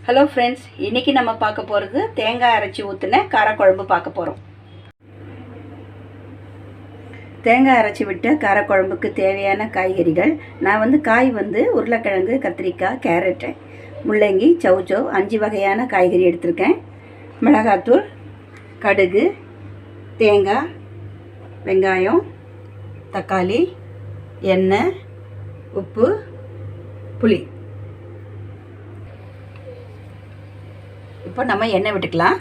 Hello friends, இன்றைக்கி நம்ம பார்க்க போகிறது தேங்காய் அரைச்சி ஊற்றின காரக்குழம்பு பார்க்க போகிறோம். தேங்காய் அரைச்சி விட்ட காரக்குழம்புக்கு தேவையான காய்கறிகள் நான் காய் உருளைக்கிழங்கு, கத்திரிக்காய், கேரட்டு, முள்ளங்கி, சௌச்சௌ 5 வகையான காய்கறி எடுத்திருக்கேன். மிளகாத்தூள், கடுகு, தேங்காய், வெங்காயம், தக்காளி, எண்ணெய், உப்பு, புளி. இப்போ நம்ம எண்ணெய் விட்டுக்கலாம்.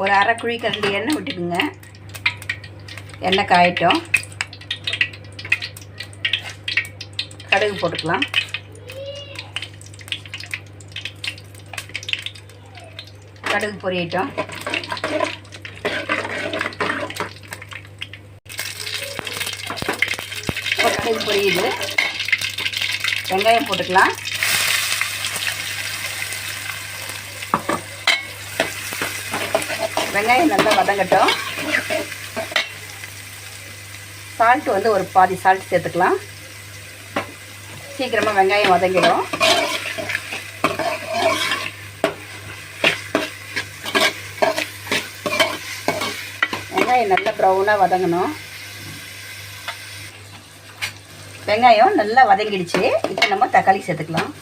ஒரு அரை குழி கரண்டி எண்ணெய் விட்டுக்குங்க. எண்ணெய் காயட்டும். கடுகு போட்டுக்கலாம். கடுகு பொரியட்டும். இப்போ கடுகு பொரியுது. வெங்காயம் போட்டுக்கலாம். வெங்காயம் நல்லா வதங்கட்டும். சால்ட்டு ஒரு பாதி சால்ட் சேர்த்துக்கலாம். சீக்கிரமாக வெங்காயம் வதங்கிடும். வெங்காயம் நல்லா ப்ரௌனாக வதங்கணும். வெங்காயம் நல்லா வதங்கிடுச்சு. இப்போ நம்ம தக்காளி சேர்த்துக்கலாம்.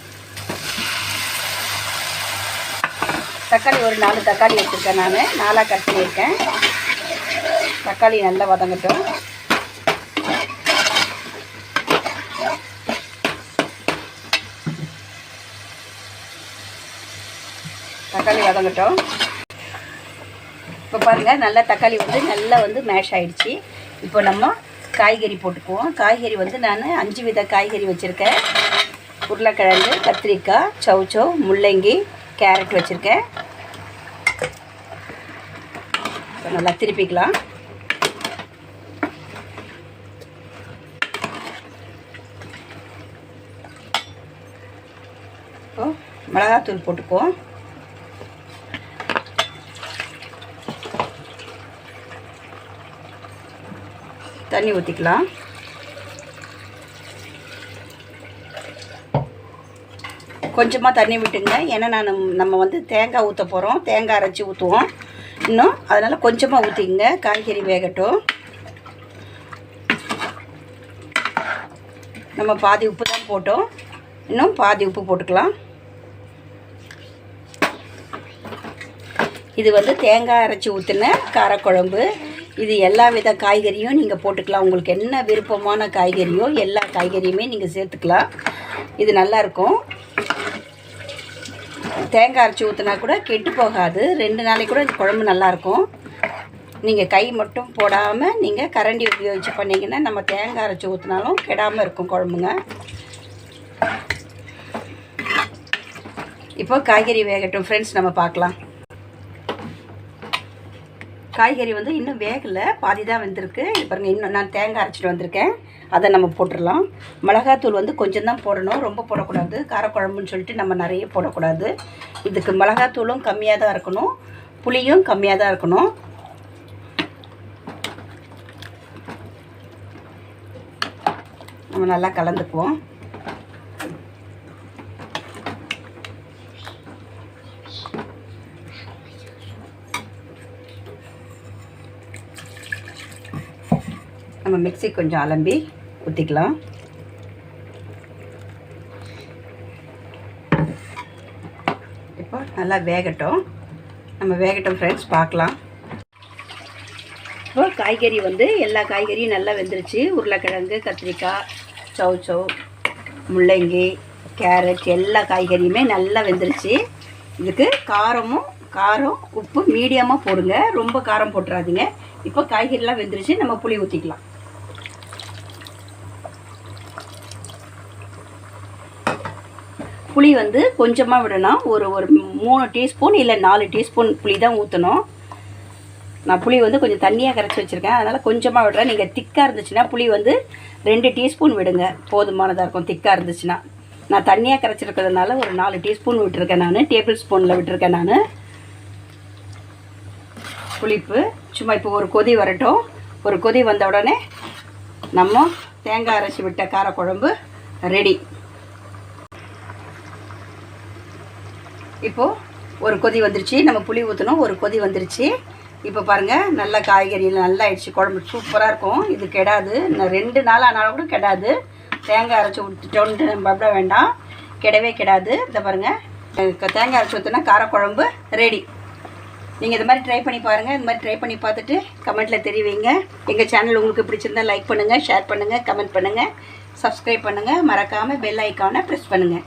தக்காளி ஒரு 4 தக்காளி வச்சுருக்கேன். நான் 4ஆக கட் பண்ணியிருக்கேன். தக்காளி நல்லா வதங்கட்டும். தக்காளி வதங்கட்டும். இப்போ பாருங்கள், நல்லா தக்காளி நல்லா மேஷ் ஆகிடுச்சு. இப்போ நம்ம காய்கறி போட்டுக்குவோம். காய்கறி நான் 5 வித காய்கறி வச்சுருக்கேன். உருளைக்கிழங்கு, கத்திரிக்காய், சௌச்சௌ, முள்ளங்கி, கேரட் வச்சுருக்கேன். நல்லா திருப்பிக்கலாம். இப்போ மிளகாத்தூள் போட்டுக்குவோம். தண்ணி ஊற்றிக்கலாம். கொஞ்சமாக தண்ணி விட்டுங்க. ஏன்னா நம்ம தேங்காய் ஊற்ற போகிறோம். தேங்காய் அரைச்சி ஊற்றுவோம் இன்னும். அதனால் கொஞ்சமாக ஊற்றிங்க. காய்கறி வேகட்டும். நம்ம பாதி உப்பு தான் போட்டோம். இன்னும் பாதி உப்பு போட்டுக்கலாம். இது தேங்காய் அரைச்சி ஊற்றின காரக்குழம்பு. இது எல்லா வித காய்கறியும் நீங்கள் போட்டுக்கலாம். உங்களுக்கு என்ன விருப்பமான காய்கறியோ எல்லா காய்கறியுமே நீங்கள் சேர்த்துக்கலாம். இது நல்லாயிருக்கும். தேங்காய் அரைச்சி ஊற்றினா கூட கெட்டு போகாது. 2 நாளைக்கு கூட இந்த குழம்பு நல்லாயிருக்கும். நீங்கள் கை மட்டும் போடாமல் நீங்கள் கரண்டி உபயோகித்து பண்ணிங்கன்னா நம்ம தேங்காய் அரைச்சி ஊற்றினாலும் கெடாமல் இருக்கும் குழம்புங்க. இப்போ காய்கறி வேகட்டும் ஃப்ரெண்ட்ஸ், நம்ம பார்க்கலாம். காய்கறி இன்னும் வேகலை, பாதி தான் வெந்திருக்கு. இது பாருங்கள், இன்னும் நான் தேங்காய் அரைச்சிட்டு வந்திருக்கேன். அதை நம்ம போட்டுடலாம். மிளகாத்தூள் கொஞ்சம் தான் போடணும், ரொம்ப போடக்கூடாது. காரக்குழம்புன்னு சொல்லிட்டு நம்ம நிறைய போடக்கூடாது. இதுக்கு மிளகாத்தூளும் கம்மியாக தான் இருக்கணும், புளியும் கம்மியாக தான் இருக்கணும். நம்ம நல்லா கலந்துக்குவோம். நம்ம மிக்ஸி கொஞ்சம் அலம்பி ஊற்றிக்கலாம். இப்போ நல்லா வேகட்டும். நம்ம வேகட்டும் ஃப்ரெண்ட்ஸ், பார்க்கலாம். இப்போ காய்கறி எல்லா காய்கறியும் நல்லா வெந்துருச்சு. உருளைக்கிழங்கு, கத்திரிக்காய், சௌச்சௌ, முள்ளங்கி, கேரட் எல்லா காய்கறியுமே நல்லா வெந்துருச்சு. இதுக்கு காரம், உப்பு மீடியமாக போடுங்க, ரொம்ப காரம் போட்டுறாதீங்க. இப்போ காய்கறிலாம் வெந்துருச்சு. நம்ம புளி ஊற்றிக்கலாம். புளி கொஞ்சமாக விடணும். ஒரு 3 டீஸ்பூன் இல்லை 4 டீஸ்பூன் புளி தான் ஊற்றணும். நான் புளி கொஞ்சம் தண்ணியாக கரைச்சி வச்சுருக்கேன். அதனால் கொஞ்சமாக விடுறேன். நீங்கள் திக்காக இருந்துச்சுன்னா புளி 2 டீஸ்பூன் விடுங்க, போதுமானதாக இருக்கும். திக்காக இருந்துச்சுன்னா நான் தண்ணியாக கரைச்சிருக்கிறதுனால ஒரு 4 டீஸ்பூன் விட்டுருக்கேன். நான் டேபிள் ஸ்பூனில் விட்டுருக்கேன். நான் புளிப்பு சும்மா இப்போ ஒரு கொதி வரட்டும். ஒரு கொதி வந்த உடனே நம்ம தேங்காய் அரைச்சி விட்ட காரக்குழம்பு ரெடி. இப்போது ஒரு கொதி வந்துருச்சு, நம்ம புளி ஊற்றணும், ஒரு கொதி வந்துருச்சு. இப்போ பாருங்கள், நல்லா காய்கறியில் நல்லா ஆயிடுச்சு. குழம்பு சூப்பராக இருக்கும். இது கெடாது, நான் 2 நாள் ஆனாலும் கூட கெடாது. தேங்காய் அரைச்சி ஊற்றிட்டோன்ட்டு நம்ம அப்பட வேண்டாம், கெடவே கெடாது. இந்த பாருங்கள், தேங்காய் அரைச்சி ஊற்றினா காரக்குழம்பு ரெடி. நீங்கள் இது மாதிரி ட்ரை பண்ணி பாருங்கள். இந்த மாதிரி ட்ரை பண்ணி பார்த்துட்டு கமெண்ட்டில் தெரிவிங்க. எங்கள் சேனல் உங்களுக்கு பிடிச்சிருந்தால் லைக் பண்ணுங்கள், ஷேர் பண்ணுங்கள், கமெண்ட் பண்ணுங்கள், சப்ஸ்கிரைப் பண்ணுங்கள். மறக்காமல் பெல் ஐக்கானை ப்ரெஸ் பண்ணுங்கள்.